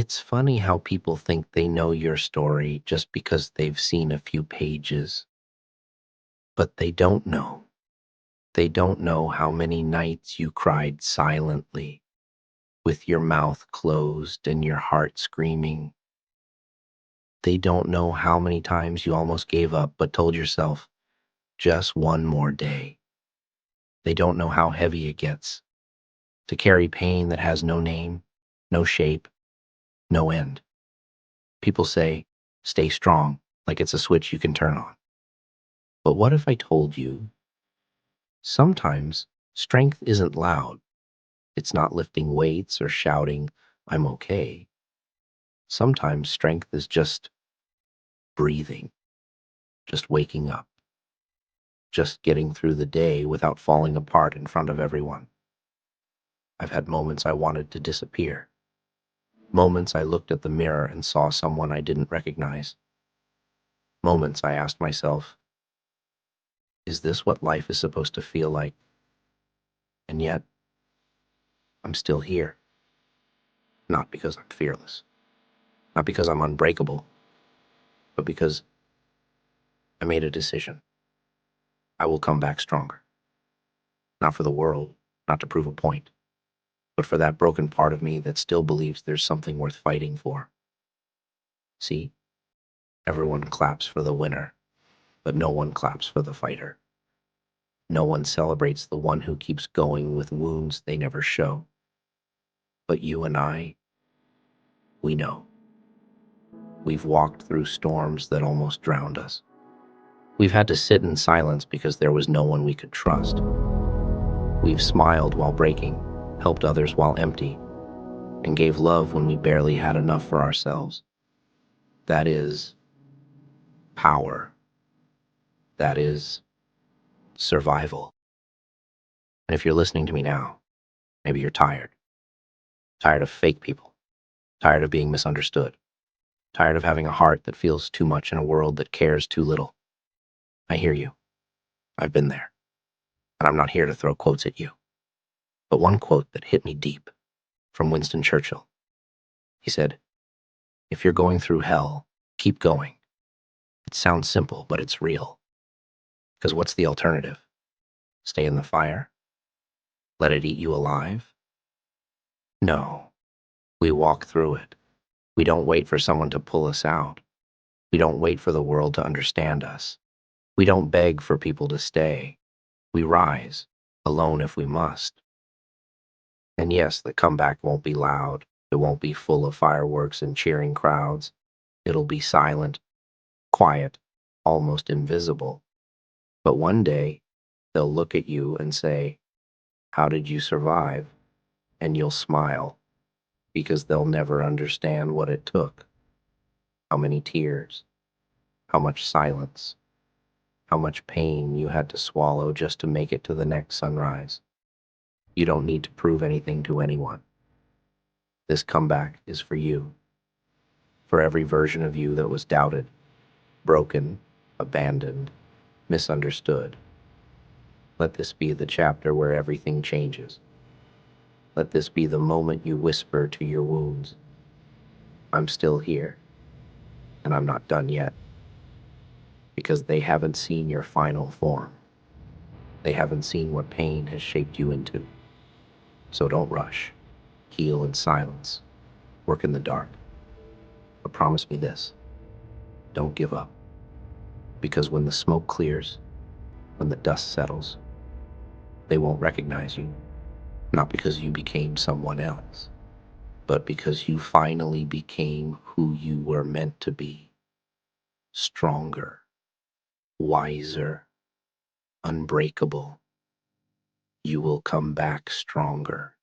It's funny how people think they know your story just because they've seen a few pages, but they don't know. They don't know how many nights you cried silently, with your mouth closed and your heart screaming. They don't know how many times you almost gave up but told yourself, just one more day. They don't know how heavy it gets to carry pain that has no name, no shape, no end. People say, stay strong, like it's a switch you can turn on. But what if I told you sometimes strength isn't loud? It's not lifting weights or shouting, I'm okay. Sometimes strength is just breathing, just waking up, just getting through the day without falling apart in front of everyone. I've had moments I wanted to disappear, moments I looked at the mirror and saw someone I didn't recognize, moments I asked myself, is this what life is supposed to feel like? And yet, I'm still here. Not because I'm fearless, not because I'm unbreakable, but because I made a decision. I will come back stronger. Not for the world, not to prove a point, but for that broken part of me that still believes there's something worth fighting for. See, everyone claps for the winner, but no one claps for the fighter. No one celebrates the one who keeps going with wounds they never show. But you and I, we know. We've walked through storms that almost drowned us. We've had to sit in silence because there was no one we could trust. We've smiled while breaking, helped others while empty, and gave love when we barely had enough for ourselves. That is power. That is survival. And if you're listening to me now, maybe you're tired. Tired of fake people. Tired of being misunderstood. Tired of having a heart that feels too much in a world that cares too little. I hear you. I've been there. And I'm not here to throw quotes at you. But one quote that hit me deep, from Winston Churchill. He said, if you're going through hell, keep going. It sounds simple, but it's real. Because what's the alternative? Stay in the fire? Let it eat you alive? No. We walk through it. We don't wait for someone to pull us out. We don't wait for the world to understand us. We don't beg for people to stay. We rise, alone if we must. And yes, the comeback won't be loud. It won't be full of fireworks and cheering crowds. It'll be silent, quiet, almost invisible. But one day, they'll look at you and say, how did you survive? And you'll smile, because they'll never understand what it took. How many tears, how much silence, how much pain you had to swallow just to make it to the next sunrise. You don't need to prove anything to anyone. This comeback is for you, for every version of you that was doubted, broken, abandoned, misunderstood. Let this be the chapter where everything changes. Let this be the moment you whisper to your wounds, I'm still here, and I'm not done yet. Because they haven't seen your final form. They haven't seen what pain has shaped you into. So don't rush. Heal in silence. Work in the dark. But promise me this. Don't give up. Because when the smoke clears, when the dust settles, they won't recognize you. Not because you became someone else, but because you finally became who you were meant to be. Stronger, wiser, unbreakable. You will come back stronger.